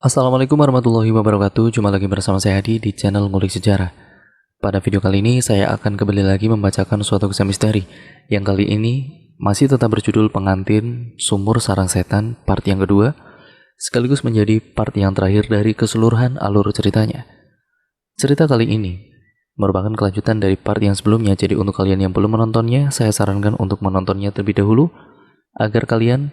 Assalamualaikum warahmatullahi wabarakatuh. Jumpa lagi bersama saya Hadi di channel Ngulik Sejarah. Pada video kali ini saya akan kembali lagi membacakan suatu kisah misteri yang kali ini masih tetap berjudul Pengantin Sumur Sarang Setan part yang kedua, sekaligus menjadi part yang terakhir dari keseluruhan alur ceritanya. Cerita kali ini merupakan kelanjutan dari part yang sebelumnya, jadi untuk kalian yang belum menontonnya, saya sarankan untuk menontonnya terlebih dahulu agar kalian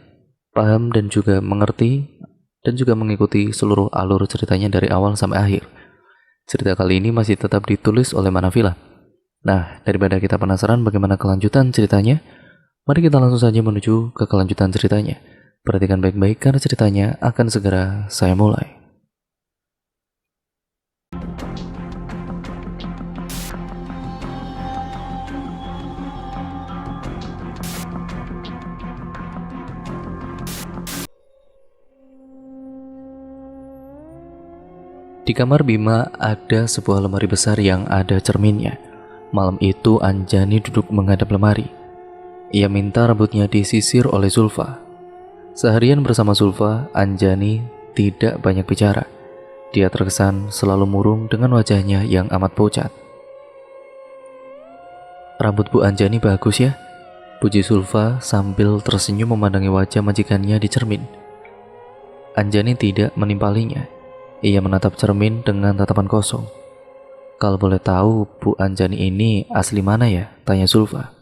paham dan juga mengerti dan juga mengikuti seluruh alur ceritanya dari awal sampai akhir. Cerita kali ini masih tetap ditulis oleh Manavila. Nah, daripada kita penasaran bagaimana kelanjutan ceritanya, mari kita langsung saja menuju ke kelanjutan ceritanya. Perhatikan baik-baik karena ceritanya akan segera saya mulai. Di kamar Bima ada sebuah lemari besar yang ada cerminnya. Malam itu Anjani duduk menghadap lemari. Ia minta rambutnya disisir oleh Zulfa. Seharian bersama Zulfa, Anjani tidak banyak bicara. Dia terkesan selalu murung dengan wajahnya yang amat pucat. "Rambut Bu Anjani bagus ya," puji Zulfa sambil tersenyum memandangi wajah majikannya di cermin. Anjani tidak menimpalinya. Ia menatap cermin dengan tatapan kosong. "Kalau boleh tahu, Bu Anjani ini asli mana ya?" tanya Zulfa.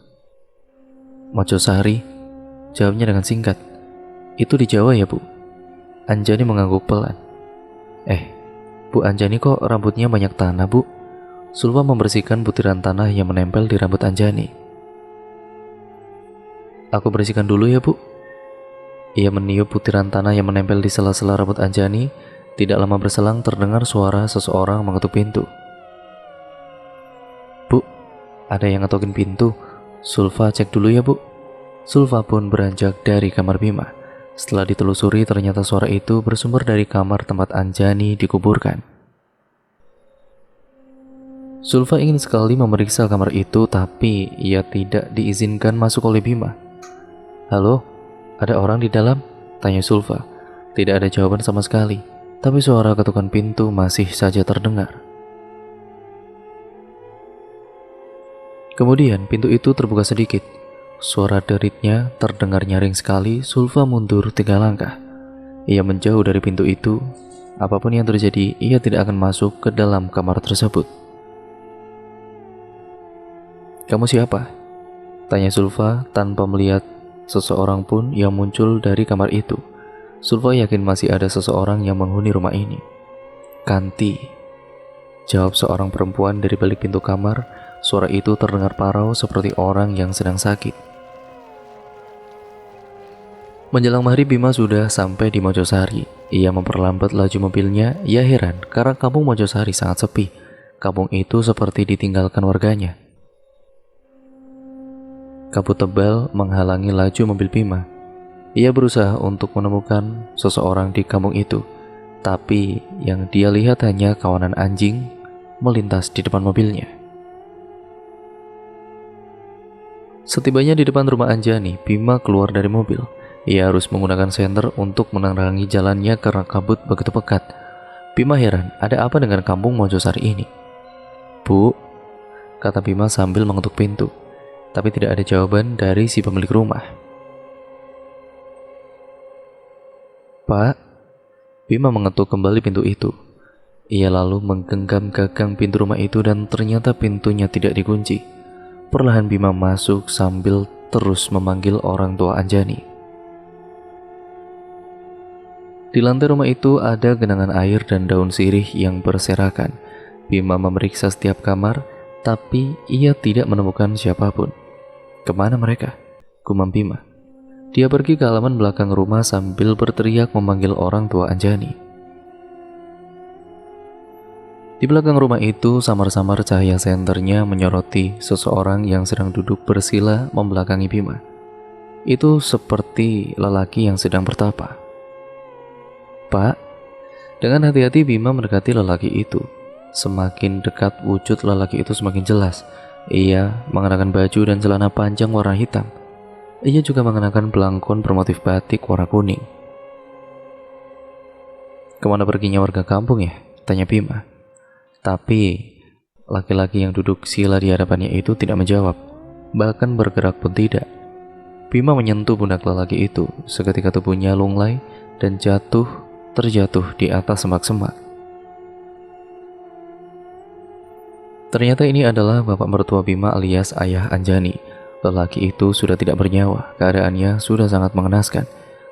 "Mojosari," jawabnya dengan singkat. "Itu di Jawa ya, Bu?" Anjani mengangguk pelan. Bu Anjani kok rambutnya banyak tanah, Bu?" Zulfa membersihkan butiran tanah yang menempel di rambut Anjani. "Aku bersihkan dulu ya, Bu." Ia meniup butiran tanah yang menempel di sela-sela rambut Anjani. Tidak lama berselang terdengar suara seseorang mengetuk pintu. "Bu, ada yang ngetokin pintu. Zulfa cek dulu ya, Bu." Zulfa pun beranjak dari kamar Bima. Setelah ditelusuri, ternyata suara itu bersumber dari kamar tempat Anjani dikuburkan. Zulfa ingin sekali memeriksa kamar itu, tapi ia tidak diizinkan masuk oleh Bima. "Halo, ada orang di dalam?" tanya Zulfa. Tidak ada jawaban sama sekali, tapi suara ketukan pintu masih saja terdengar. Kemudian pintu itu terbuka sedikit. Suara deritnya terdengar nyaring sekali. Zulfa mundur 3 langkah. Ia menjauh dari pintu itu. Apapun yang terjadi, ia tidak akan masuk ke dalam kamar tersebut. "Kamu siapa?" tanya Zulfa tanpa melihat seseorang pun yang muncul dari kamar itu. Zulfa yakin masih ada seseorang yang menghuni rumah ini. "Kanti," jawab seorang perempuan dari balik pintu kamar. Suara itu terdengar parau seperti orang yang sedang sakit. Menjelang maghrib, Bima sudah sampai di Mojosari. Ia memperlambat laju mobilnya. Ia heran karena kampung Mojosari sangat sepi. Kampung itu seperti ditinggalkan warganya. Kabut tebal menghalangi laju mobil Bima. Ia berusaha untuk menemukan seseorang di kampung itu, tapi yang dia lihat hanya kawanan anjing melintas di depan mobilnya. Setibanya di depan rumah Anjani, Bima keluar dari mobil. Ia harus menggunakan senter untuk menerangi jalannya karena kabut begitu pekat. Bima heran, ada apa dengan kampung Mojosari ini? "Bu," kata Bima sambil mengetuk pintu, tapi tidak ada jawaban dari si pemilik rumah. "Pak," Bima mengetuk kembali pintu itu. Ia lalu menggenggam gagang pintu rumah itu dan ternyata pintunya tidak dikunci. Perlahan Bima masuk sambil terus memanggil orang tua Anjani. Di lantai rumah itu ada genangan air dan daun sirih yang berserakan. Bima memeriksa setiap kamar, tapi ia tidak menemukan siapapun. "Kemana mereka?" gumam Bima. Dia pergi ke halaman belakang rumah sambil berteriak memanggil orang tua Anjani. Di belakang rumah itu, samar-samar cahaya senternya menyoroti seseorang yang sedang duduk bersila membelakangi Bima. Itu seperti lelaki yang sedang bertapa. "Pak," dengan hati-hati Bima mendekati lelaki itu. Semakin dekat wujud lelaki itu semakin jelas. Ia mengenakan baju dan celana panjang warna hitam. Ia juga mengenakan belangkon bermotif batik warna kuning. Kemana perginya warga kampung ya? Tanya Bima. Tapi laki-laki yang duduk sila di hadapannya itu tidak menjawab, bahkan bergerak pun tidak. Bima menyentuh pundak lelaki itu, seketika tubuhnya lunglai dan terjatuh di atas semak-semak. Ternyata ini adalah bapak mertua Bima alias ayah Anjani. Lelaki itu sudah tidak bernyawa, keadaannya sudah sangat mengenaskan.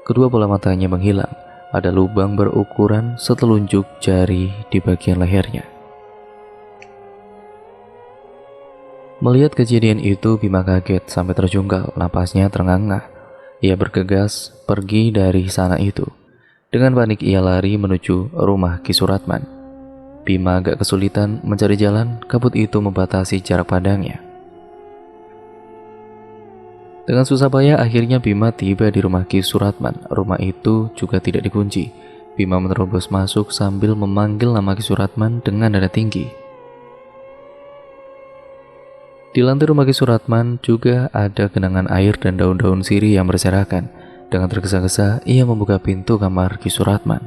Kedua bola matanya menghilang, ada lubang berukuran setelunjuk jari di bagian lehernya. Melihat kejadian itu, Bima kaget sampai terjungkal, napasnya terengah-engah. Ia bergegas pergi dari sana itu. Dengan panik ia lari menuju rumah Ki Suratman. Bima agak kesulitan mencari jalan, kabut itu membatasi jarak pandangnya. Dengan susah payah akhirnya Bima tiba di rumah Ki Suratman. Rumah itu juga tidak dikunci. Bima menerobos masuk sambil memanggil nama Ki Suratman dengan nada tinggi. Di lantai rumah Ki Suratman juga ada genangan air dan daun-daun sirih yang berserakan. Dengan tergesa-gesa ia membuka pintu kamar Ki Suratman.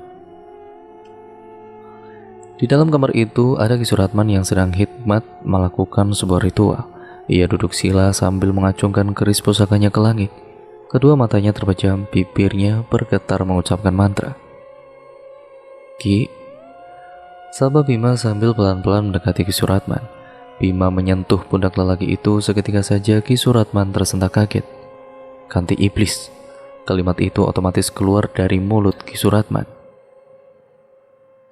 Di dalam kamar itu ada Ki Suratman yang sedang hikmat melakukan sebuah ritual. Ia duduk sila sambil mengacungkan keris pusakanya ke langit. Kedua matanya terpejam, bibirnya bergetar mengucapkan mantra. Ki, sapa Bima sambil pelan-pelan mendekati Ki Suratman. Bima menyentuh pundak lelaki itu, seketika saja Ki Suratman tersentak kaget. Kanti iblis. Kalimat itu otomatis keluar dari mulut Ki Suratman.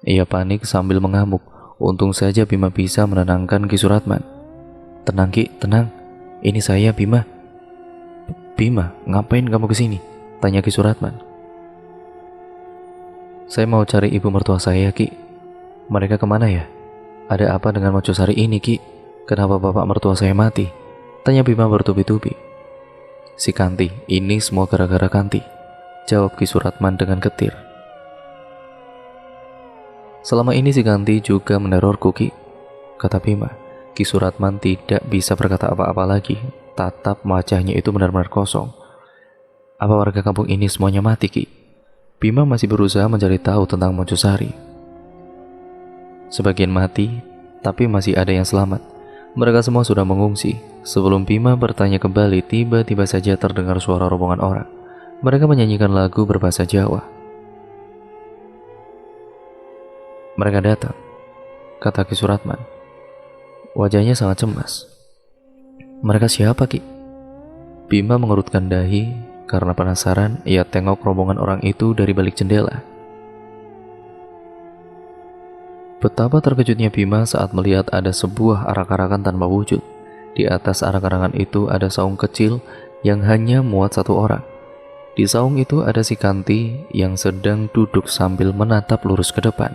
Ia panik sambil mengamuk. Untung saja Bima bisa menenangkan Ki Suratman. Tenang Ki, tenang. Ini saya Bima. Bima, ngapain kamu kesini? Tanya Ki Suratman. Saya mau cari ibu mertua saya, Ki. Mereka kemana ya? Ada apa dengan mercusuari ini, Ki? Kenapa bapak mertua saya mati? Tanya Bima bertubi-tubi. Si Kanti, ini semua gara-gara Kanti. Jawab Ki Suratman dengan getir. Selama ini si Kanti juga menerorku, Ki. Kata Bima. Ki Suratman tidak bisa berkata apa-apa lagi. Tatap wajahnya itu benar-benar kosong. Apa warga kampung ini semuanya mati, Ki? Bima masih berusaha mencari tahu tentang Mojosari. Sebagian mati, tapi masih ada yang selamat. Mereka semua sudah mengungsi. Sebelum Bima bertanya kembali, tiba-tiba saja terdengar suara rombongan orang. Mereka menyanyikan lagu berbahasa Jawa. Mereka datang, kata Ki Suratman. Wajahnya sangat cemas. Mereka siapa, Ki? Bima mengerutkan dahi karena penasaran. Ia tengok rombongan orang itu dari balik jendela. Betapa terkejutnya Bima saat melihat ada sebuah arak-arakan tanpa wujud. Di atas arak-arakan itu ada saung kecil yang hanya muat satu orang. Di saung itu ada si Kanti yang sedang duduk sambil menatap lurus ke depan.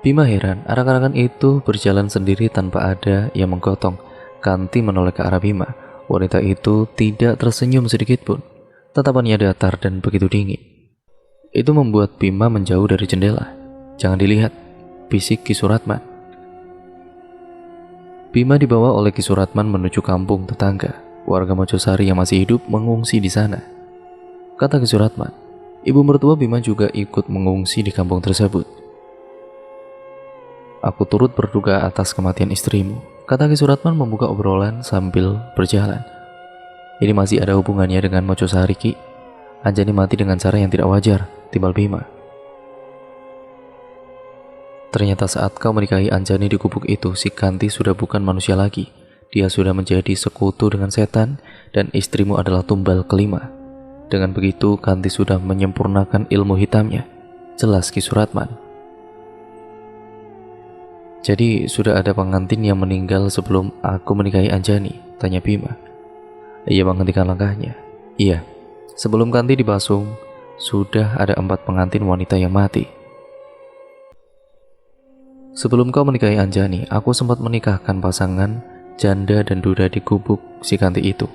Bima heran, arak-arakan itu berjalan sendiri tanpa ada yang menggotong. Kanti menoleh ke arah Bima. Wanita itu tidak tersenyum sedikit pun. Tatapannya datar dan begitu dingin. Itu membuat Bima menjauh dari jendela. Jangan dilihat, bisik Ki Suratman. Bima dibawa oleh Ki Suratman menuju kampung tetangga. Warga Mojosari yang masih hidup mengungsi di sana. Kata Ki Suratman, ibu mertua Bima juga ikut mengungsi di kampung tersebut. Aku turut berduka atas kematian istrimu, kata Ki Suratman membuka obrolan sambil berjalan. Ini masih ada hubungannya dengan Mojosari, Ki. Anjani mati dengan cara yang tidak wajar, timbal Bima. Ternyata saat kau menikahi Anjani di gubuk itu, si Kanti sudah bukan manusia lagi. Dia sudah menjadi sekutu dengan setan dan istrimu adalah tumbal kelima. Dengan begitu, Kanti sudah menyempurnakan ilmu hitamnya. Jelas Ki Suratman. Jadi sudah ada pengantin yang meninggal sebelum aku menikahi Anjani? Tanya Bima. Ia menghentikan langkahnya. Iya, sebelum Kanti dibasung, sudah ada 4 pengantin wanita yang mati. Sebelum kau menikahi Anjani, aku sempat menikahkan pasangan janda dan duda di gubuk si Kanti itu.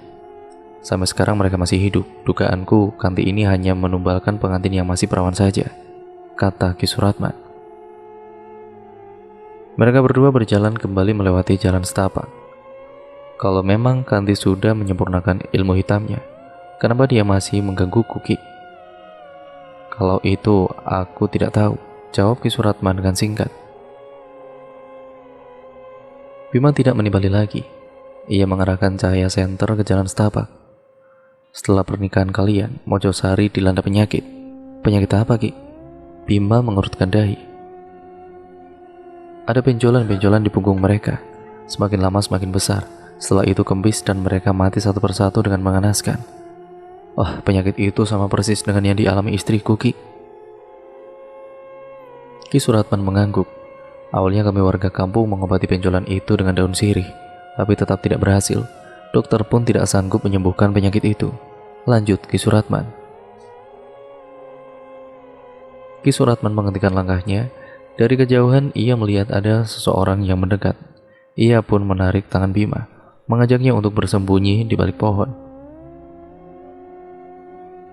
Sampai sekarang mereka masih hidup. Dugaanku, Kanti ini hanya menumbalkan pengantin yang masih perawan saja, kata Ki Suratman. Mereka berdua berjalan kembali melewati jalan setapak. Kalau memang Kanti sudah menyempurnakan ilmu hitamnya, kenapa dia masih menggangguku, Ki? Kalau itu aku tidak tahu, jawab Ki Suratman dengan singkat. Bima tidak menimbali lagi. Ia mengarahkan cahaya senter ke jalan setapak. Setelah pernikahan kalian, Mojosari dilanda penyakit. Penyakit apa, Ki? Bima mengurutkan dahi. Ada benjolan-benjolan di punggung mereka. Semakin lama semakin besar. Setelah itu kembis dan mereka mati satu persatu dengan mengenaskan. Wah, penyakit itu sama persis dengan yang dialami istriku, Ki. Ki Suratman mengangguk. Awalnya kami warga kampung mengobati benjolan itu dengan daun sirih, tapi tetap tidak berhasil. Dokter pun tidak sanggup menyembuhkan penyakit itu. Lanjut Ki Suratman. Ki Suratman menghentikan langkahnya. Dari kejauhan ia melihat ada seseorang yang mendekat. Ia pun menarik tangan Bima, mengajaknya untuk bersembunyi di balik pohon.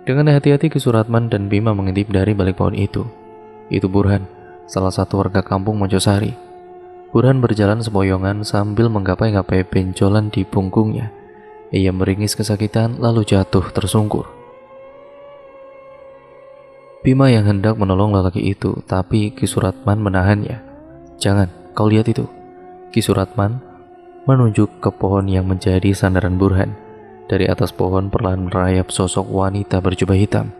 Dengan hati-hati Ki Suratman dan Bima mengintip dari balik pohon itu. Itu Burhan, salah satu warga kampung Mojosari. Burhan berjalan sempoyongan sambil menggapai-gapai benjolan di punggungnya. Ia meringis kesakitan lalu jatuh tersungkur. Bima yang hendak menolong lelaki itu, tapi Ki Suratman menahannya. Jangan, kau lihat itu. Ki Suratman menunjuk ke pohon yang menjadi sandaran Burhan. Dari atas pohon perlahan merayap sosok wanita berjubah hitam.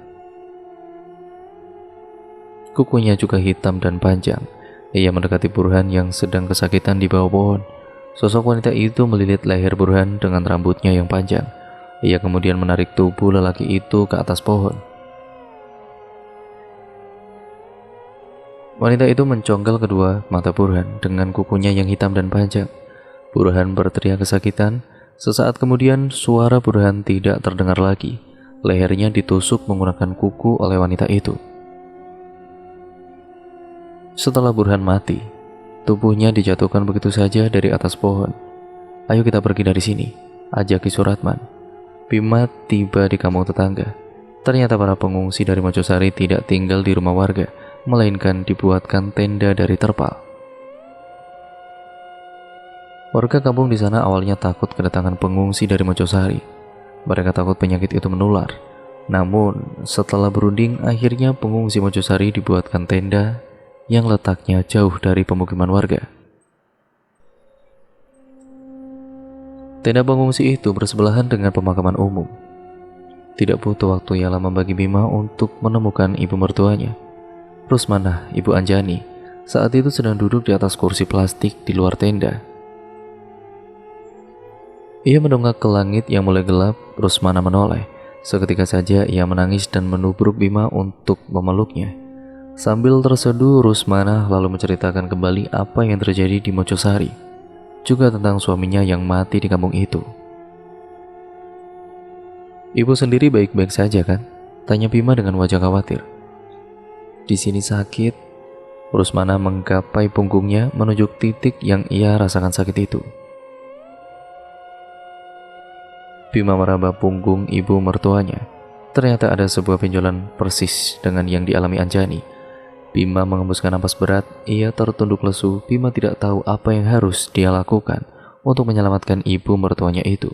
Kukunya juga hitam dan panjang. Ia mendekati Burhan yang sedang kesakitan di bawah pohon. Sosok wanita itu melilit leher Burhan dengan rambutnya yang panjang. Ia kemudian menarik tubuh lelaki itu ke atas pohon. Wanita itu mencongkel kedua mata Burhan dengan kukunya yang hitam dan panjang. Burhan berteriak kesakitan. Sesaat kemudian suara Burhan tidak terdengar lagi. Lehernya ditusuk menggunakan kuku oleh wanita itu. Setelah Burhan mati, tubuhnya dijatuhkan begitu saja dari atas pohon. Ayo kita pergi dari sini, ajak Ki Suratman. Bima tiba di kampung tetangga. Ternyata para pengungsi dari Mojosari tidak tinggal di rumah warga, melainkan dibuatkan tenda dari terpal. Warga kampung di sana awalnya takut kedatangan pengungsi dari Mojosari. Mereka takut penyakit itu menular. Namun, setelah berunding, akhirnya pengungsi Mojosari dibuatkan tenda yang letaknya jauh dari pemukiman warga. Tenda pengungsi itu bersebelahan dengan pemakaman umum. Tidak butuh waktu yang lama bagi Bima untuk menemukan ibu mertuanya. Rusmanah, ibu Anjani, saat itu sedang duduk di atas kursi plastik di luar tenda. Ia mendongak ke langit yang mulai gelap. Rusmanah menoleh. Seketika saja ia menangis dan menubruk Bima untuk memeluknya. Sambil terseduh, Rusmanah lalu menceritakan kembali apa yang terjadi di Mojosari, juga tentang suaminya yang mati di kampung itu. Ibu sendiri baik-baik saja kan? Tanya Bima dengan wajah khawatir. Di sini sakit. Rusmanah menggapai punggungnya menunjuk titik yang ia rasakan sakit itu. Bima meraba punggung ibu mertuanya. Ternyata ada sebuah benjolan persis dengan yang dialami Anjani. Bima mengembuskan napas berat. Ia tertunduk lesu. Bima tidak tahu apa yang harus dia lakukan untuk menyelamatkan ibu mertuanya itu.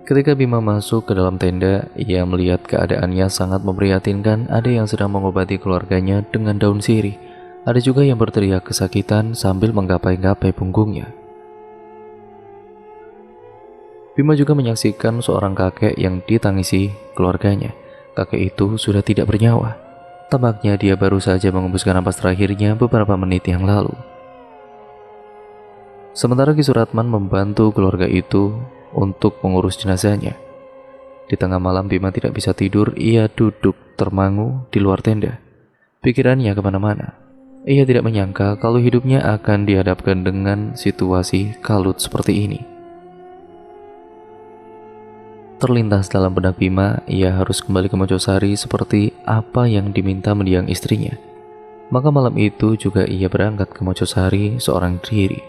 Ketika Bima masuk ke dalam tenda, ia melihat keadaannya sangat memprihatinkan. Ada yang sedang mengobati keluarganya dengan daun sirih. Ada juga yang berteriak kesakitan sambil menggapai-gapai punggungnya. Bima juga menyaksikan seorang kakek yang ditangisi keluarganya. Kakek itu sudah tidak bernyawa. Tampaknya dia baru saja mengembuskan napas terakhirnya beberapa menit yang lalu. Sementara Ki Suratman membantu keluarga itu untuk mengurus jenazahnya. Di tengah malam Bima tidak bisa tidur. Ia duduk termangu di luar tenda. Pikirannya kemana-mana. Ia tidak menyangka kalau hidupnya akan dihadapkan dengan situasi kalut seperti ini. Terlintas dalam benak Bima, ia harus kembali ke Mojosari seperti apa yang diminta mendiang istrinya. Maka malam itu juga ia berangkat ke Mojosari seorang diri.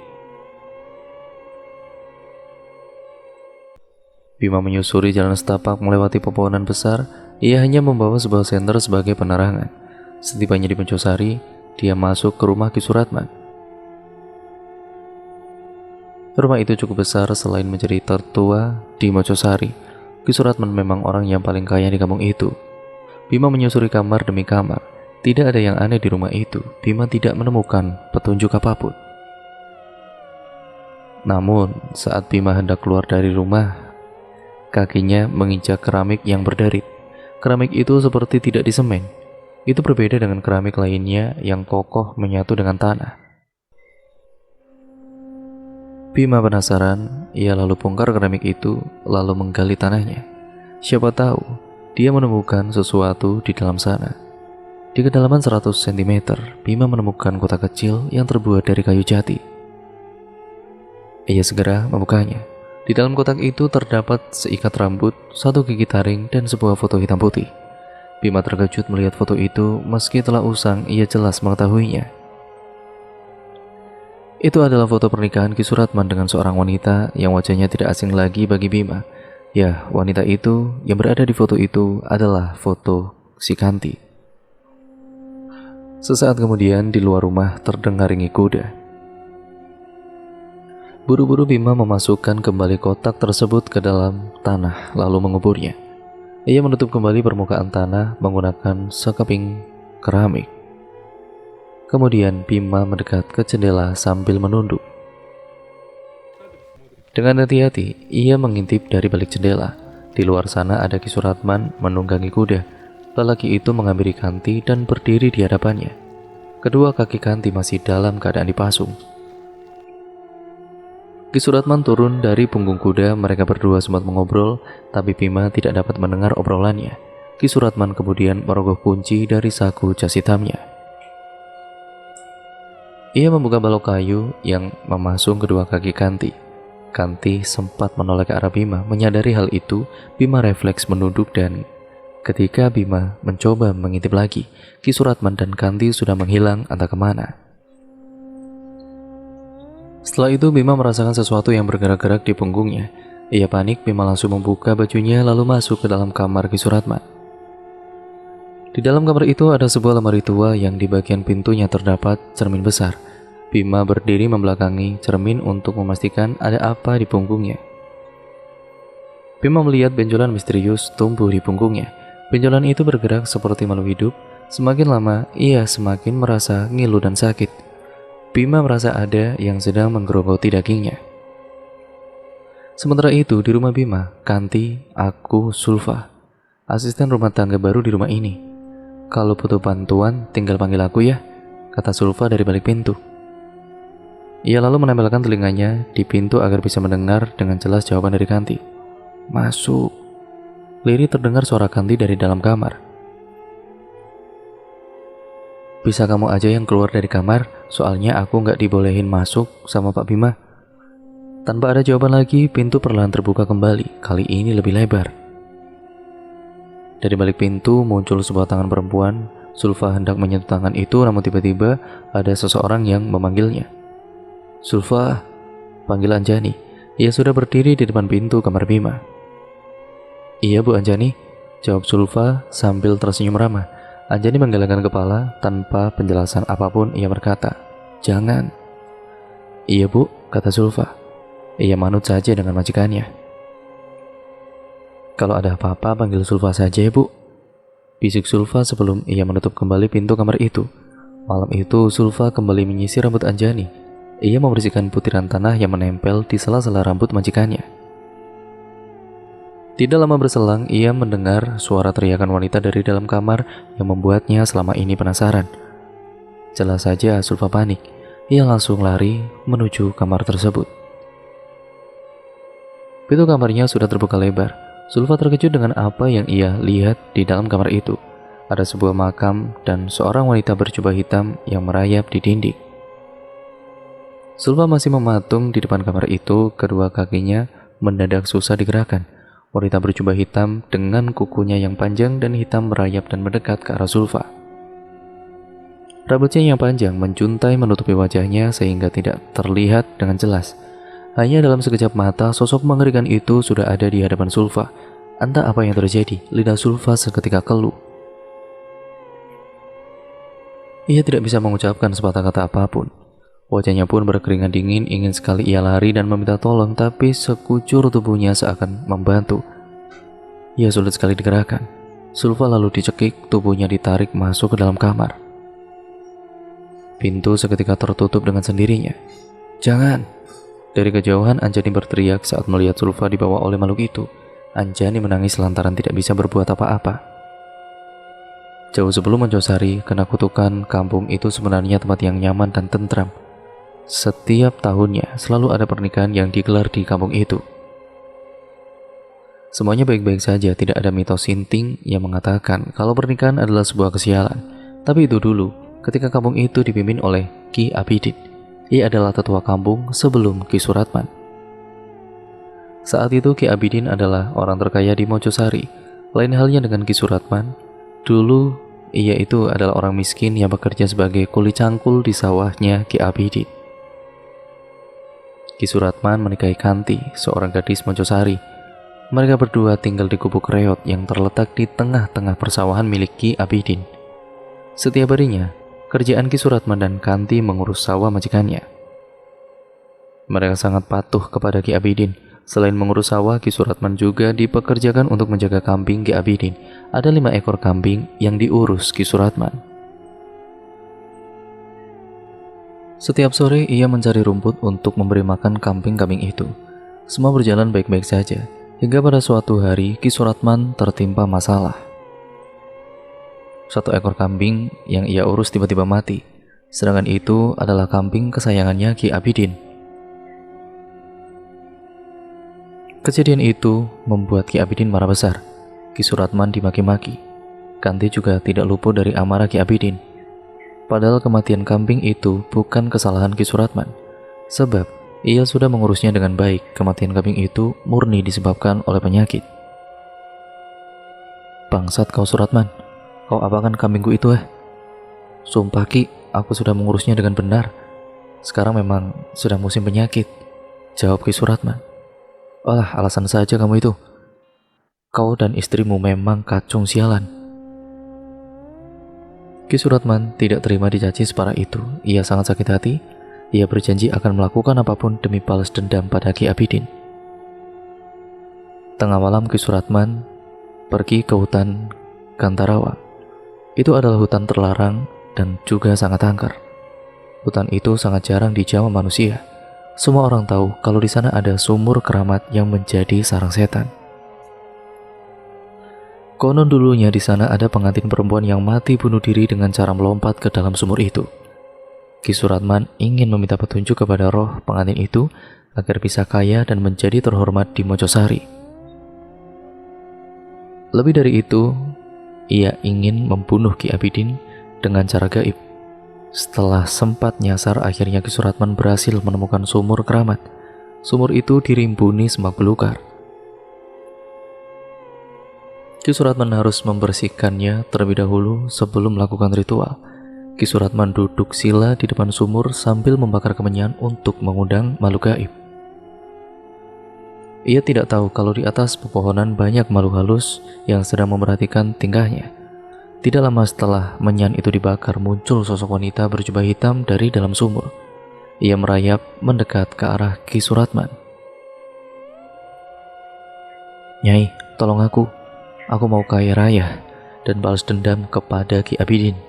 Bima menyusuri jalan setapak melewati pepohonan besar. Ia hanya membawa sebuah senter sebagai penerangan. Setibanya di Mojosari, dia masuk ke rumah Ki Suratman. Rumah itu cukup besar. Selain menjadi tertua di Mojosari, Ki Suratman memang orang yang paling kaya di kampung itu. Bima menyusuri kamar demi kamar. Tidak ada yang aneh di rumah itu. Bima tidak menemukan petunjuk apapun. Namun, saat Bima hendak keluar dari rumah, kakinya menginjak keramik yang berderit. Keramik itu seperti tidak disemen. Itu berbeda dengan keramik lainnya yang kokoh menyatu dengan tanah. Bima penasaran, ia lalu bongkar keramik itu, lalu menggali tanahnya. Siapa tahu, dia menemukan sesuatu di dalam sana. Di kedalaman 100 cm, Bima menemukan kotak kecil yang terbuat dari kayu jati. Ia segera membukanya. Di dalam kotak itu terdapat seikat rambut, satu gigi taring, dan sebuah foto hitam putih. Bima terkejut melihat foto itu, meski telah usang, ia jelas mengetahuinya. Itu adalah foto pernikahan Ki Suratman dengan seorang wanita yang wajahnya tidak asing lagi bagi Bima. Ya, wanita itu yang berada di foto itu adalah foto si Kanti. Sesaat kemudian di luar rumah terdengar ringik kuda. Buru-buru Bima memasukkan kembali kotak tersebut ke dalam tanah lalu menguburnya. Ia menutup kembali permukaan tanah menggunakan sekeping keramik. Kemudian Bima mendekat ke jendela sambil menunduk. Dengan hati-hati, ia mengintip dari balik jendela. Di luar sana ada Ki Suratman menunggangi kuda. Lelaki itu menghampiri Kanti dan berdiri di hadapannya. Kedua kaki Kanti masih dalam keadaan dipasung. Ki Suratman turun dari punggung kuda, mereka berdua sempat mengobrol, tapi Bima tidak dapat mendengar obrolannya. Ki Suratman kemudian merogoh kunci dari saku jas hitamnya. Ia membuka balok kayu yang memasung kedua kaki Kanti. Kanti sempat menoleh ke arah Bima. Menyadari hal itu, Bima refleks menunduk dan ketika Bima mencoba mengintip lagi, Ki Suratman dan Kanti sudah menghilang entah kemana. Setelah itu Bima merasakan sesuatu yang bergerak-gerak di punggungnya. Ia panik, Bima langsung membuka bajunya lalu masuk ke dalam kamar Ki Suratman. Di dalam kamar itu ada sebuah lemari tua yang di bagian pintunya terdapat cermin besar. Bima berdiri membelakangi cermin untuk memastikan ada apa di punggungnya. Bima melihat benjolan misterius tumbuh di punggungnya. Benjolan itu bergerak seperti makhluk hidup. Semakin lama, ia semakin merasa ngilu dan sakit. Bima merasa ada yang sedang menggerogoti dagingnya. Sementara itu, di rumah Bima, Kanti, aku, Sulfa, asisten rumah tangga baru di rumah ini. Kalau butuh bantuan, tinggal panggil aku ya, kata Sulfa dari balik pintu. Ia lalu menempelkan telinganya di pintu agar bisa mendengar dengan jelas jawaban dari Kanti. Masuk. Lirih terdengar suara Kanti dari dalam kamar. Bisa kamu aja yang keluar dari kamar, soalnya aku nggak dibolehin masuk sama Pak Bima. Tanpa ada jawaban lagi, pintu perlahan terbuka kembali, kali ini lebih lebar. Dari balik pintu muncul sebuah tangan perempuan. Sulfa hendak menyentuh tangan itu, namun tiba-tiba ada seseorang yang memanggilnya. Sulfa, panggil Anjani. Ia sudah berdiri di depan pintu kamar Bima. Iya Bu Anjani, jawab Sulfa sambil tersenyum ramah. Anjani menggelengkan kepala tanpa penjelasan apapun. Ia berkata, jangan. Iya Bu, kata Sulfa. Ia manut saja dengan majikannya. Kalau ada apa-apa panggil Sulfa saja ya Bu, bisik Sulfa sebelum ia menutup kembali pintu kamar itu. Malam itu Sulfa kembali menyisir rambut Anjani. Ia membersihkan butiran tanah yang menempel di sela-sela rambut majikannya. Tidak lama berselang, ia mendengar suara teriakan wanita dari dalam kamar yang membuatnya selama ini penasaran. Jelas saja Sulfa panik. Ia langsung lari menuju kamar tersebut. Pintu kamarnya sudah terbuka lebar. Sulfa terkejut dengan apa yang ia lihat di dalam kamar itu. Ada sebuah makam dan seorang wanita berjubah hitam yang merayap di dinding. Sulfa masih mematung di depan kamar itu, kedua kakinya mendadak susah digerakkan. Wanita berjubah hitam dengan kukunya yang panjang dan hitam merayap dan mendekat ke arah Sulfa. Rambutnya yang panjang menjuntai menutupi wajahnya sehingga tidak terlihat dengan jelas. Hanya dalam sekejap mata, sosok mengerikan itu sudah ada di hadapan Sulfa. Entah apa yang terjadi, lidah Sulfa seketika keluh. Ia tidak bisa mengucapkan sepatah kata apapun. Wajahnya pun berkeringat dingin, ingin sekali ia lari dan meminta tolong, tapi sekujur tubuhnya seakan membantu. Ia sulit sekali digerakkan. Sulfa lalu dicekik, tubuhnya ditarik masuk ke dalam kamar. Pintu seketika tertutup dengan sendirinya. "Jangan!" Dari kejauhan Anjani berteriak saat melihat Sulfa dibawa oleh makhluk itu. Anjani menangis lantaran tidak bisa berbuat apa-apa. Jauh sebelum Mojosari kena kutukan, kampung itu sebenarnya tempat yang nyaman dan tentram. Setiap tahunnya selalu ada pernikahan yang digelar di kampung itu. Semuanya baik-baik saja, tidak ada mitos sinting yang mengatakan kalau pernikahan adalah sebuah kesialan. Tapi itu dulu, ketika kampung itu dipimpin oleh Ki Abidin. Ia adalah tetua kampung sebelum Ki Suratman. Saat itu Ki Abidin adalah orang terkaya di Mojosari. Lain halnya dengan Ki Suratman. Dulu ia itu adalah orang miskin yang bekerja sebagai kuli cangkul di sawahnya Ki Abidin. Ki Suratman menikahi Kanti, seorang gadis Mojosari. Mereka berdua tinggal di gubuk reot yang terletak di tengah-tengah persawahan milik Ki Abidin. Setiap harinya, kerjaan Ki Suratman dan Kanti mengurus sawah majikannya. Mereka sangat patuh kepada Ki Abidin. Selain mengurus sawah, Ki Suratman juga dipekerjakan untuk menjaga kambing Ki Abidin. Ada 5 ekor kambing yang diurus Ki Suratman. Setiap sore ia mencari rumput untuk memberi makan kambing-kambing itu. Semua berjalan baik-baik saja, hingga pada suatu hari Ki Suratman tertimpa masalah. 1 ekor kambing yang ia urus tiba-tiba mati, sedangkan itu adalah kambing kesayangannya Ki Abidin. Kejadian itu membuat Ki Abidin marah besar. Ki Suratman dimaki-maki. Kanti juga tidak luput dari amarah Ki Abidin. Padahal kematian kambing itu bukan kesalahan Ki Suratman, sebab ia sudah mengurusnya dengan baik. Kematian kambing itu murni disebabkan oleh penyakit. "Bangsat kau Suratman, kau apakan kambingku itu Sumpah Ki, aku sudah mengurusnya dengan benar. Sekarang memang sudah musim penyakit," jawab Ki Suratman. "Alah, alasan saja kamu itu. Kau dan istrimu memang kacung sialan." Ki Suratman tidak terima dicaci separah itu. Ia sangat sakit hati. Ia berjanji akan melakukan apapun demi balas dendam pada Ki Abidin. Tengah malam Ki Suratman pergi ke hutan Gantarawa. Itu adalah hutan terlarang dan juga sangat angker. Hutan itu sangat jarang dijamah manusia. Semua orang tahu kalau di sana ada sumur keramat yang menjadi sarang setan. Konon dulunya di sana ada pengantin perempuan yang mati bunuh diri dengan cara melompat ke dalam sumur itu. Ki Suratman ingin meminta petunjuk kepada roh pengantin itu agar bisa kaya dan menjadi terhormat di Mojosari. Lebih dari itu, ia ingin membunuh Ki Abidin dengan cara gaib. Setelah sempat nyasar, akhirnya Ki Suratman berhasil menemukan sumur keramat. Sumur itu dirimbuni semak belukar. Ki Suratman harus membersihkannya terlebih dahulu sebelum melakukan ritual. Ki Suratman duduk sila di depan sumur sambil membakar kemenyan untuk mengundang makhluk gaib. Ia tidak tahu kalau di atas pepohonan banyak makhluk halus yang sedang memperhatikan tingkahnya. Tidak lama setelah menyan itu dibakar, muncul sosok wanita berjubah hitam dari dalam sumur. Ia merayap mendekat ke arah Ki Suratman. "Nyai, tolong aku. Aku mau kaya raya dan balas dendam kepada Ki Abidin,"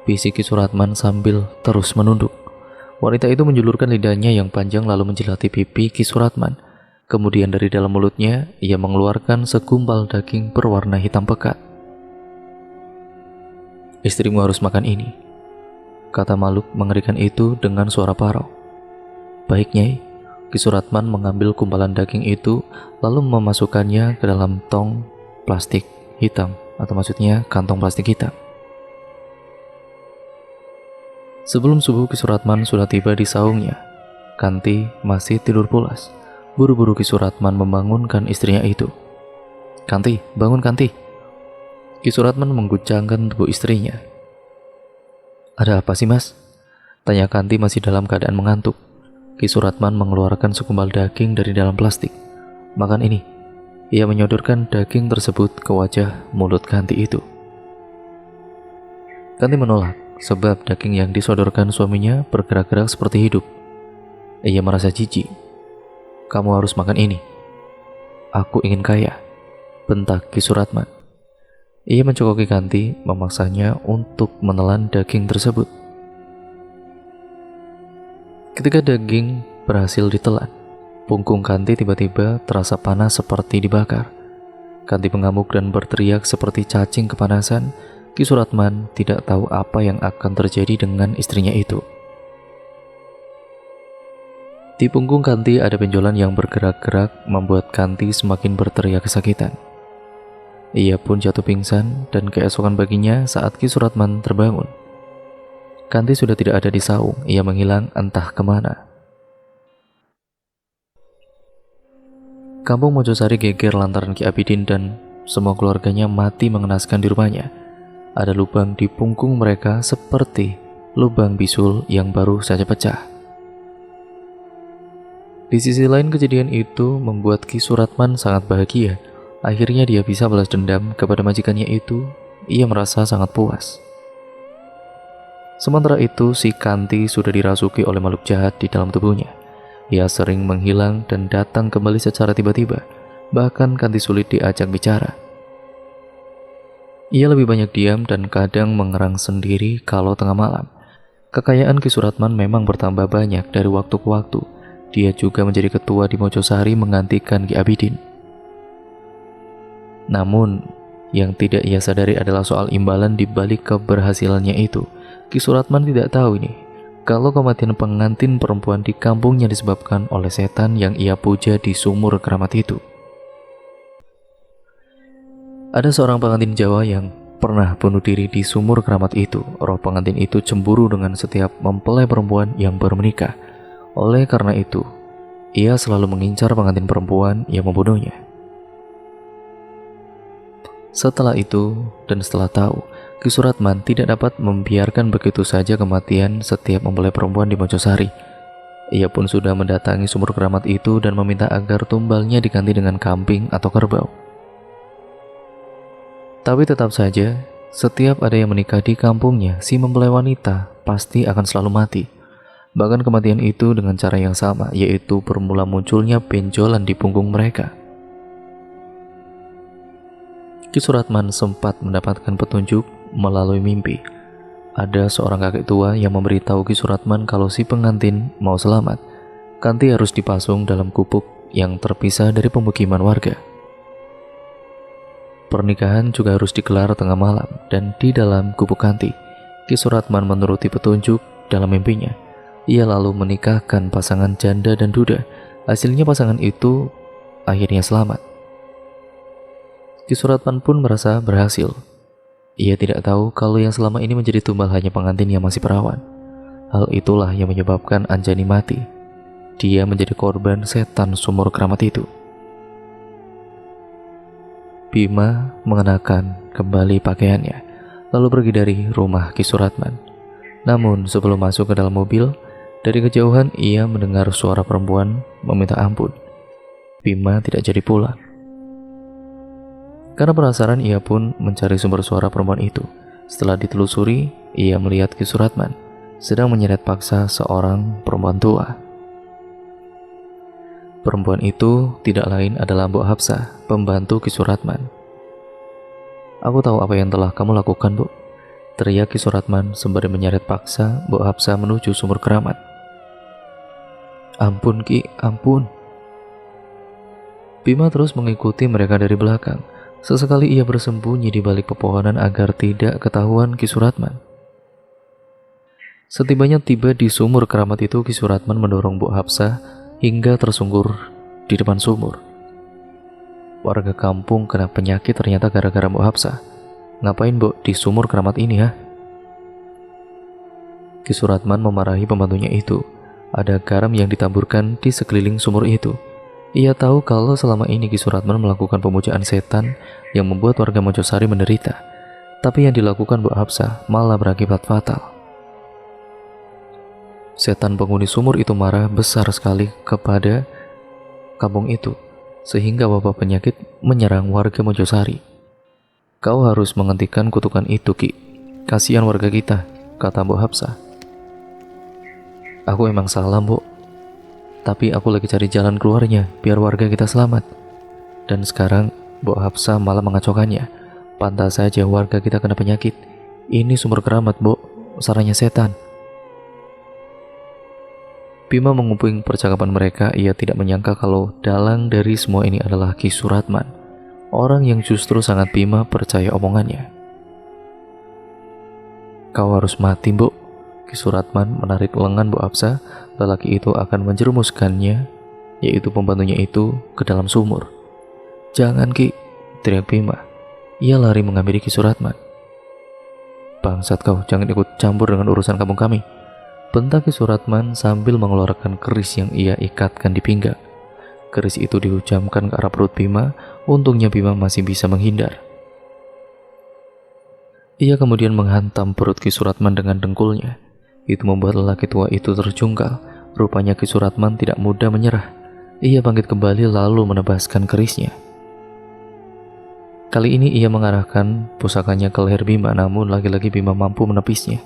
bisik Ki Suratman sambil terus menunduk. Wanita itu menjulurkan lidahnya yang panjang lalu menjilati pipi Ki Suratman. Kemudian dari dalam mulutnya, ia mengeluarkan segumpal daging berwarna hitam pekat. "Istrimu harus makan ini," kata makhluk mengerikan itu dengan suara parau. "Baik Nyai." Ki Suratman mengambil gumpalan daging itu lalu memasukkannya ke dalam tong plastik hitam, atau maksudnya kantong plastik hitam. Sebelum subuh Ki Suratman sudah tiba di saungnya. Kanti masih tidur pulas. Buru-buru Ki Suratman membangunkan istrinya itu. "Kanti, bangun Kanti." Ki Suratman mengguncangkan tubuh istrinya. "Ada apa sih mas?" tanya Kanti masih dalam keadaan mengantuk. Ki Suratman mengeluarkan segumpal daging dari dalam plastik. "Makan ini." Ia menyodorkan daging tersebut ke wajah mulut Kanti itu. Kanti menolak, sebab daging yang disodorkan suaminya bergerak-gerak seperti hidup. Ia merasa jijik. "Kamu harus makan ini. Aku ingin kaya." bentak Ki Suratman. Ia mencokoki Kanti, memaksanya untuk menelan daging tersebut. Ketika daging berhasil ditelan, punggung Kanti tiba-tiba terasa panas seperti dibakar. Kanti mengamuk dan berteriak seperti cacing kepanasan. Ki Suratman tidak tahu apa yang akan terjadi dengan istrinya itu. Di punggung Kanti ada benjolan yang bergerak-gerak, membuat Kanti semakin berteriak kesakitan. Ia pun jatuh pingsan, dan keesokan paginya saat Ki Suratman terbangun, Kanti sudah tidak ada di saung. Ia menghilang entah kemana. Kampung Mojosari geger lantaran Ki Abidin dan semua keluarganya mati mengenaskan di rumahnya. Ada lubang di punggung mereka seperti lubang bisul yang baru saja pecah. Di sisi lain, kejadian itu membuat Ki Suratman sangat bahagia. Akhirnya dia bisa balas dendam kepada majikannya itu. Ia merasa sangat puas. Sementara itu, si Kanti sudah dirasuki oleh makhluk jahat di dalam tubuhnya. Ia sering menghilang dan datang kembali secara tiba-tiba. Bahkan Kanti sulit diajak bicara. Ia lebih banyak diam dan kadang mengerang sendiri kalau tengah malam. Kekayaan Ki Suratman memang bertambah banyak dari waktu ke waktu. Dia juga menjadi ketua di Mojosari menggantikan Ki Abidin. Namun, yang tidak ia sadari adalah soal imbalan di balik keberhasilannya itu. Ki Suratman tidak tahu ini, kalau kematian pengantin perempuan di kampungnya disebabkan oleh setan yang ia puja di sumur keramat itu. Ada seorang pengantin Jawa yang pernah bunuh diri di sumur keramat itu. Roh pengantin itu cemburu dengan setiap mempelai perempuan yang baru menikah. Oleh karena itu, ia selalu mengincar pengantin perempuan yang membunuhnya. Setelah itu, dan setelah tahu, Ki Suratman tidak dapat membiarkan begitu saja kematian setiap mempelai perempuan di Mojosari. Ia pun sudah mendatangi sumur keramat itu dan meminta agar tumbalnya diganti dengan kambing atau kerbau. Tapi tetap saja, setiap ada yang menikah di kampungnya, si mempelai wanita pasti akan selalu mati. Bahkan kematian itu dengan cara yang sama, yaitu bermula munculnya benjolan di punggung mereka. Ki Suratman sempat mendapatkan petunjuk melalui mimpi. Ada seorang kakek tua yang memberitahu Ki Suratman kalau si pengantin mau selamat, Kanti harus dipasung dalam gubuk yang terpisah dari pemukiman warga. Pernikahan juga harus digelar tengah malam dan di dalam gubuk Kanti. Ki Suratman menuruti petunjuk dalam mimpinya. Ia lalu menikahkan pasangan janda dan duda. Hasilnya pasangan itu akhirnya selamat. Ki Suratman pun merasa berhasil. Ia tidak tahu kalau yang selama ini menjadi tumbal hanya pengantin yang masih perawan. Hal itulah yang menyebabkan Anjani mati. Dia menjadi korban setan sumur keramat itu. Bima mengenakan kembali pakaiannya, lalu pergi dari rumah Ki Suratman. Namun sebelum masuk ke dalam mobil, dari kejauhan ia mendengar suara perempuan meminta ampun. Bima tidak jadi pulang. Karena penasaran, ia pun mencari sumber suara perempuan itu. Setelah ditelusuri, ia melihat Ki Suratman sedang menyeret paksa seorang perempuan tua. Perempuan itu tidak lain adalah Mbok Hapsah, pembantu Ki Suratman. "Aku tahu apa yang telah kamu lakukan, Bu," teriak Ki Suratman sembari menyeret paksa Mbok Hapsah menuju sumur keramat. "Ampun Ki, ampun." Bima terus mengikuti mereka dari belakang. Sesekali ia bersembunyi di balik pepohonan agar tidak ketahuan Ki Suratman. Setibanya tiba di sumur keramat itu, Ki Suratman mendorong Mbok Hapsah hingga tersungkur di depan sumur. Warga kampung kena penyakit ternyata gara-gara Mbok Hapsah. "Ngapain Mbok di sumur keramat ini ya?" Ki Suratman memarahi pembantunya itu. Ada garam yang ditaburkan di sekeliling sumur itu. Ia tahu kalau selama ini Ki Suratman melakukan pemujaan setan yang membuat warga Mojosari menderita. Tapi yang dilakukan Mbok Hapsah malah berakibat fatal. Setan penghuni sumur itu marah besar sekali kepada kampung itu, sehingga wabah penyakit menyerang warga Mojosari. "Kau harus menghentikan kutukan itu, Ki. Kasihan warga kita," kata Mbok Hapsah. "Aku emang salah, Mbok. Tapi aku lagi cari jalan keluarnya biar warga kita selamat. Dan sekarang Mbok Hafsah malah mengacaukannya. Pantas saja warga kita kena penyakit. Ini sumber keramat, Mbok. Sarangnya setan. Bima menguping percakapan mereka. Ia tidak menyangka kalau dalang dari semua ini adalah Ki Suratman, orang yang justru sangat Bima percaya omongannya. Kau harus mati, Mbok. Ki Suratman menarik lengan Mbok Hafsah. Lelaki itu akan menjerumuskannya, yaitu pembantunya itu, ke dalam sumur. Jangan, Ki, teriak Bima. Ia lari menghampiri Ki Suratman. Bangsat kau, jangan ikut campur dengan urusan kampung kami, bentak Ki Suratman sambil mengeluarkan keris yang ia ikatkan di pinggang. Keris itu dihujamkan ke arah perut Bima. Untungnya Bima masih bisa menghindar. Ia kemudian menghantam perut Ki Suratman dengan dengkulnya. Itu membuat lelaki tua itu terjungkal. Rupanya Ki Suratman tidak mudah menyerah. Ia bangkit kembali lalu menebaskan kerisnya. Kali ini ia mengarahkan pusakanya ke leher Bima, namun lagi-lagi Bima mampu menepisnya.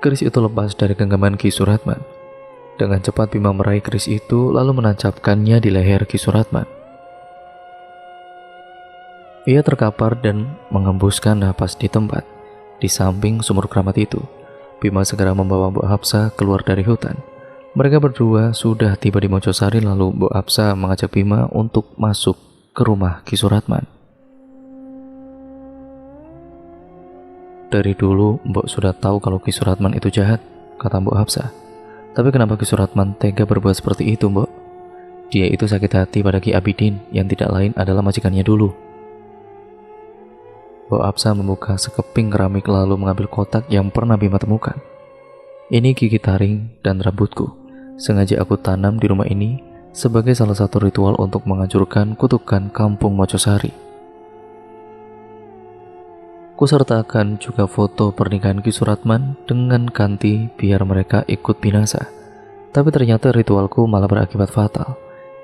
Keris itu lepas dari genggaman Ki Suratman. Dengan cepat Bima meraih keris itu lalu menancapkannya di leher Ki Suratman. Ia terkapar dan mengembuskan napas di tempat, di samping sumur keramat itu. Bima segera membawa Mbok Hafsah keluar dari hutan. Mereka berdua sudah tiba di Mojosari, lalu Mbok Hafsah mengajak Bima untuk masuk ke rumah Ki Suratman. Dari dulu Mbok sudah tahu kalau Ki Suratman itu jahat, kata Mbok Hafsah. Tapi kenapa Ki Suratman tega berbuat seperti itu, Mbok? Dia itu sakit hati pada Ki Abidin yang tidak lain adalah majikannya dulu. Mbok Hafsah membuka sekeping keramik lalu mengambil kotak yang pernah Bima temukan. Ini gigi taring dan rambutku. Sengaja aku tanam di rumah ini sebagai salah satu ritual untuk menghancurkan kutukan kampung Mojosari. Kusertakan juga foto pernikahan Ki Suratman dengan Kanti biar mereka ikut binasa. Tapi ternyata ritualku malah berakibat fatal.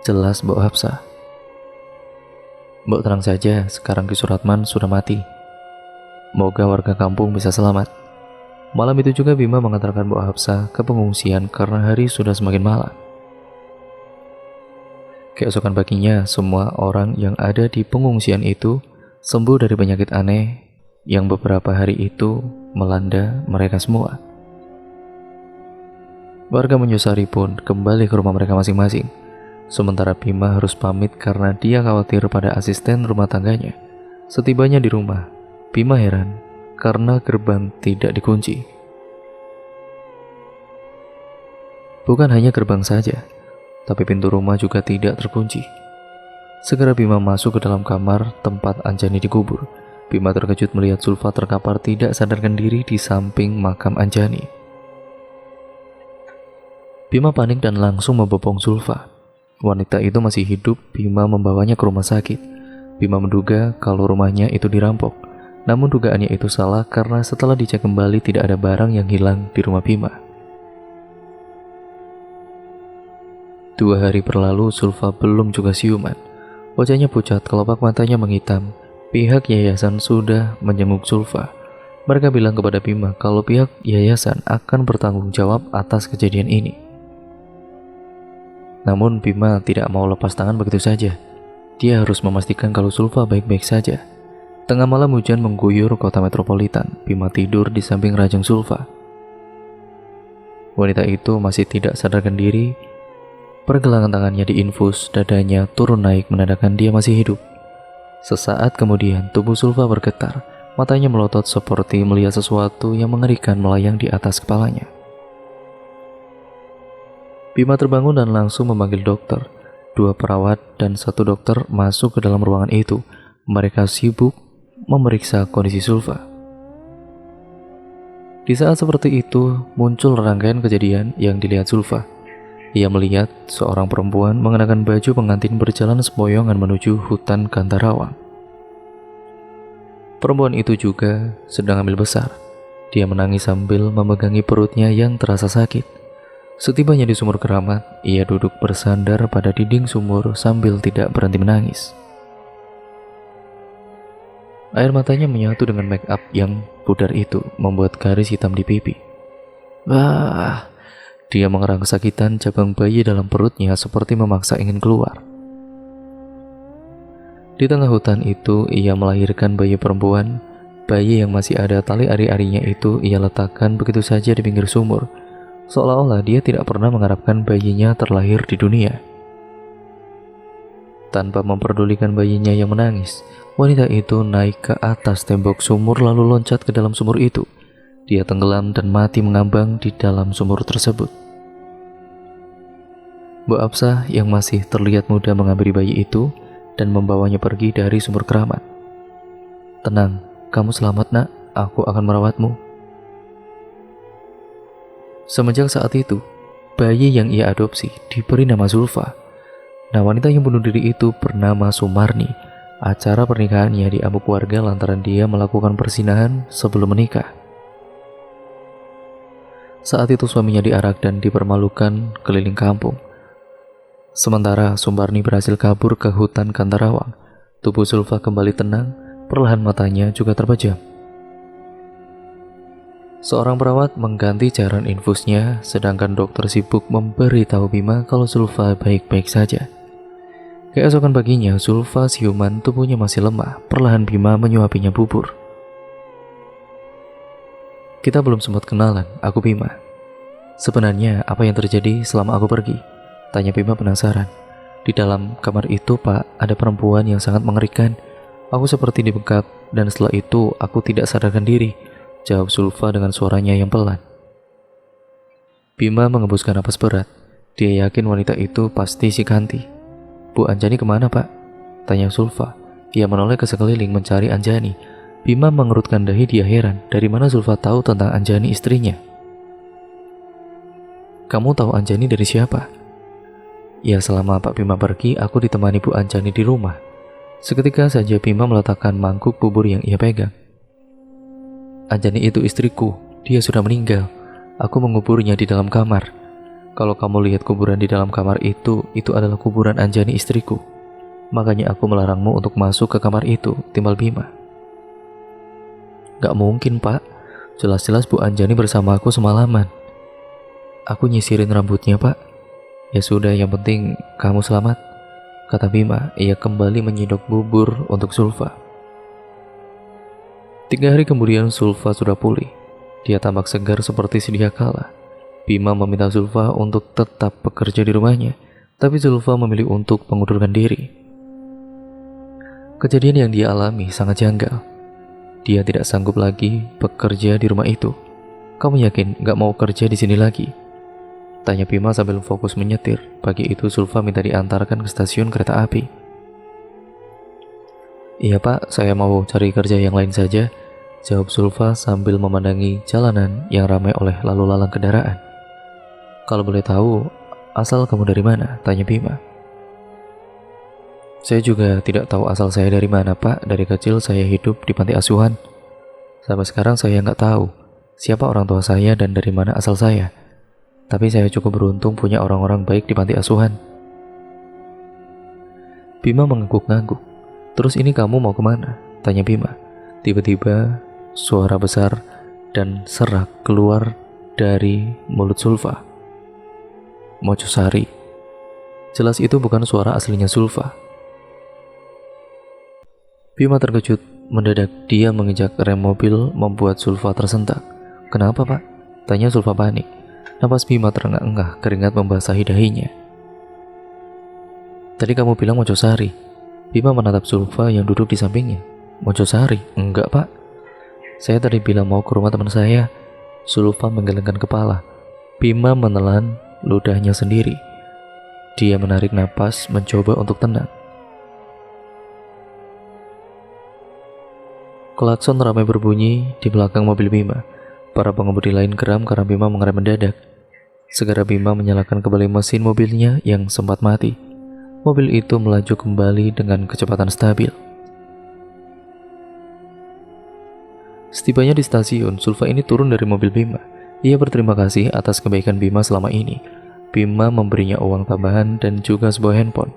Jelas Mbok Hafsah. Mbok tenang saja, sekarang Ki Suratman sudah mati. Moga warga kampung bisa selamat. Malam itu juga Bima mengantarkan Mbok Hafsah ke pengungsian karena hari sudah semakin malam. Keesokan paginya, semua orang yang ada di pengungsian itu sembuh dari penyakit aneh yang beberapa hari itu melanda mereka semua. Warga Mojosari pun kembali ke rumah mereka masing-masing. Sementara Bima harus pamit karena dia khawatir pada asisten rumah tangganya. Setibanya di rumah, Bima heran karena gerbang tidak dikunci. Bukan hanya gerbang saja, tapi pintu rumah juga tidak terkunci. Segera Bima masuk ke dalam kamar tempat Anjani dikubur. Bima terkejut melihat Zulfa terkapar tidak sadarkan diri di samping makam Anjani. Bima panik dan langsung membopong Zulfa. Wanita itu masih hidup. Bima membawanya ke rumah sakit. Bima menduga kalau rumahnya itu dirampok. Namun dugaannya itu salah karena setelah dicek kembali tidak ada barang yang hilang di rumah Bima. 2 hari berlalu, Zulfa belum juga siuman. Wajahnya pucat, kelopak matanya menghitam. Pihak yayasan sudah menjenguk Zulfa. Mereka bilang kepada Bima kalau pihak yayasan akan bertanggung jawab atas kejadian ini. Namun Bima tidak mau lepas tangan begitu saja. Dia harus memastikan kalau Zulfa baik-baik saja. Tengah malam hujan mengguyur kota metropolitan. Bima tidur di samping ranjang Zulfa. Wanita itu masih tidak sadarkan diri. Pergelangan tangannya diinfus, dadanya turun naik menandakan dia masih hidup. Sesaat kemudian tubuh Zulfa bergetar, matanya melotot seperti melihat sesuatu yang mengerikan melayang di atas kepalanya. Bima terbangun dan langsung memanggil dokter. 2 perawat dan 1 dokter masuk ke dalam ruangan itu. Mereka sibuk memeriksa kondisi Zulfa. Di saat seperti itu muncul rangkaian kejadian yang dilihat Zulfa. Ia melihat seorang perempuan mengenakan baju pengantin berjalan sempoyongan menuju hutan Gantarawang. Perempuan itu juga sedang hamil besar. Dia menangis sambil memegangi perutnya yang terasa sakit. Setibanya di sumur keramat, ia duduk bersandar pada dinding sumur sambil tidak berhenti menangis. Air matanya menyatu dengan make up yang pudar itu, membuat garis hitam di pipi. Wah! Dia mengerang kesakitan, cabang bayi dalam perutnya seperti memaksa ingin keluar. Di tengah hutan itu, ia melahirkan bayi perempuan. Bayi yang masih ada tali ari-arinya itu ia letakkan begitu saja di pinggir sumur, seolah-olah dia tidak pernah mengharapkan bayinya terlahir di dunia. Tanpa memperdulikan bayinya yang menangis, wanita itu naik ke atas tembok sumur lalu loncat ke dalam sumur itu. Dia tenggelam dan mati mengambang di dalam sumur tersebut. Bu Absah yang masih terlihat muda menghampiri bayi itu dan membawanya pergi dari sumur keramat. "Tenang, kamu selamat nak, aku akan merawatmu." Semenjak saat itu, bayi yang ia adopsi diberi nama Zulfa. Nah, wanita yang bunuh diri itu bernama Sumarni. Acara pernikahannya diamuk warga lantaran dia melakukan persinahan sebelum menikah. Saat itu suaminya diarak dan dipermalukan keliling kampung. Sementara Sumarni berhasil kabur ke hutan Kantarawang. Tubuh Zulfa kembali tenang, perlahan matanya juga terpejam. Seorang perawat mengganti cairan infusnya, sedangkan dokter sibuk memberitahu Bima kalau Zulfa baik-baik saja. Keesokan paginya, Zulfa siuman tubuhnya masih lemah. Perlahan Bima menyuapinya bubur. "Kita belum sempat kenalan, aku Bima. Sebenarnya apa yang terjadi selama aku pergi?" tanya Bima penasaran. "Di dalam kamar itu, Pak, ada perempuan yang sangat mengerikan. Aku seperti dibekap dan setelah itu aku tidak sadarkan diri," jawab Zulfa dengan suaranya yang pelan. Bima mengembuskan napas berat. Dia yakin wanita itu pasti si Kanti. "Bu Anjani kemana, Pak?" tanya Zulfa. Ia menoleh ke sekeliling mencari Anjani. Bima mengerutkan dahi, dia heran. Dari mana Zulfa tahu tentang Anjani istrinya? "Kamu tahu Anjani dari siapa?" "Ya, selama Pak Bima pergi, aku ditemani Bu Anjani di rumah." Seketika saja Bima meletakkan mangkuk bubur yang ia pegang. "Anjani itu istriku, dia sudah meninggal. Aku menguburnya di dalam kamar. Kalau kamu lihat kuburan di dalam kamar itu adalah kuburan Anjani istriku. Makanya aku melarangmu untuk masuk ke kamar itu," timbal Bima. "Gak mungkin, Pak. Jelas-jelas Bu Anjani bersama aku semalaman. Aku nyisirin rambutnya, Pak." "Ya sudah, yang penting kamu selamat," kata Bima. Ia kembali menyidok bubur untuk Zulfa. 3 hari kemudian Zulfa sudah pulih. Dia tampak segar seperti sedia kala. Bima meminta Zulfa untuk tetap bekerja di rumahnya, tapi Zulfa memilih untuk mengundurkan diri. Kejadian yang dia alami sangat janggal. Dia tidak sanggup lagi bekerja di rumah itu. "Kamu yakin gak mau kerja di sini lagi?" tanya Bima sambil fokus menyetir. Pagi itu Zulfa minta diantarkan ke stasiun kereta api. "Iya Pak, saya mau cari kerja yang lain saja," jawab Zulfa sambil memandangi jalanan yang ramai oleh lalu lalang kendaraan. "Kalau boleh tahu, asal kamu dari mana?" tanya Bima. "Saya juga tidak tahu asal saya dari mana Pak. Dari kecil saya hidup di panti asuhan. Sampai sekarang saya nggak tahu siapa orang tua saya dan dari mana asal saya. Tapi saya cukup beruntung punya orang-orang baik di panti asuhan." Bima mengangguk-ngangguk. "Terus ini kamu mau kemana?" tanya Bima. Tiba-tiba suara besar dan serak keluar dari mulut Zulfa. "Mojosari." Jelas itu bukan suara aslinya Zulfa. Bima terkejut. Mendadak dia menginjak rem mobil membuat Zulfa tersentak. "Kenapa Pak?" tanya Zulfa panik. Napas Bima terengah-engah, keringat membasahi dahinya. "Tadi kamu bilang Mojosari." Bima menatap Zulfa yang duduk di sampingnya. "Mojosari? Enggak Pak. Saya tadi bilang mau ke rumah teman saya." Zulfa menggelengkan kepala. Bima menelan ludahnya sendiri. Dia menarik napas, mencoba untuk tenang. Klakson ramai berbunyi di belakang mobil Bima. Para pengemudi lain geram karena Bima mengerem mendadak. Segera Bima menyalakan kembali mesin mobilnya yang sempat mati. Mobil itu melaju kembali dengan kecepatan stabil. Setibanya di stasiun, Zulfa ini turun dari mobil Bima. Ia berterima kasih atas kebaikan Bima selama ini. Bima memberinya uang tambahan dan juga sebuah handphone.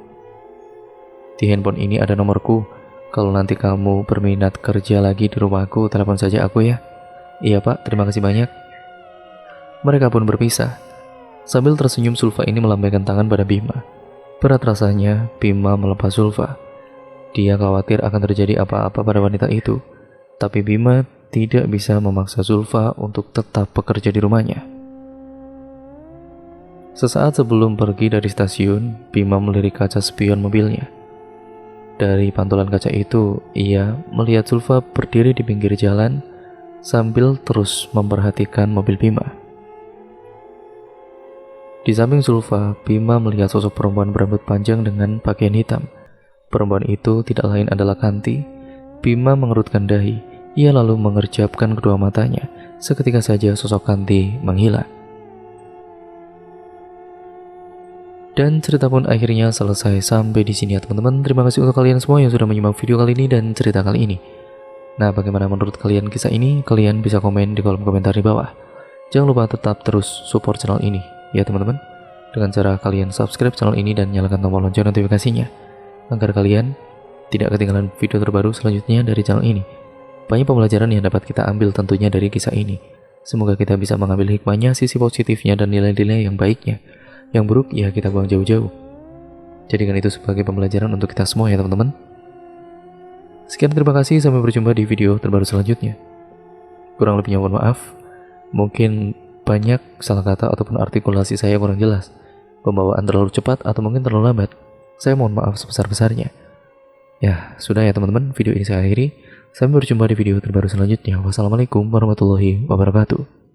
"Di handphone ini ada nomorku. Kalau nanti kamu berminat kerja lagi di rumahku, telepon saja aku ya." "Iya Pak, terima kasih banyak." Mereka pun berpisah. Sambil tersenyum, Zulfa ini melambaikan tangan pada Bima. Berat rasanya Bima melepas Zulfa. Dia khawatir akan terjadi apa-apa pada wanita itu, tapi Bima tidak bisa memaksa Zulfa untuk tetap bekerja di rumahnya. Sesaat sebelum pergi dari stasiun, Bima melirik kaca spion mobilnya. Dari pantulan kaca itu, ia melihat Zulfa berdiri di pinggir jalan sambil terus memperhatikan mobil Bima. Di samping Zulfa, Bima melihat sosok perempuan berambut panjang dengan pakaian hitam. Perempuan itu tidak lain adalah Kanti. Bima mengerutkan dahi. Ia lalu mengerjapkan kedua matanya. Seketika saja sosok Kanti menghilang. Dan cerita pun akhirnya selesai sampai di sini ya teman-teman. Terima kasih untuk kalian semua yang sudah menyimak video kali ini dan cerita kali ini. Nah, bagaimana menurut kalian kisah ini? Kalian bisa komen di kolom komentar di bawah. Jangan lupa tetap terus support channel ini ya teman-teman, dengan cara kalian subscribe channel ini dan nyalakan tombol lonceng notifikasinya agar kalian tidak ketinggalan video terbaru selanjutnya dari channel ini. Banyak pembelajaran yang dapat kita ambil tentunya dari kisah ini. Semoga kita bisa mengambil hikmahnya, sisi positifnya, dan nilai-nilai yang baiknya. Yang buruk ya kita buang jauh-jauh. Jadikan itu sebagai pembelajaran untuk kita semua ya teman-teman. Sekian, terima kasih, sampai berjumpa di video terbaru selanjutnya. Kurang lebihnya mohon maaf. Mungkin banyak salah kata ataupun artikulasi saya kurang jelas, pembawaan terlalu cepat atau mungkin terlalu lambat. Saya mohon maaf sebesar-besarnya. Ya, sudah ya teman-teman, video ini saya akhiri. Sampai berjumpa di video terbaru selanjutnya. Wassalamualaikum warahmatullahi wabarakatuh.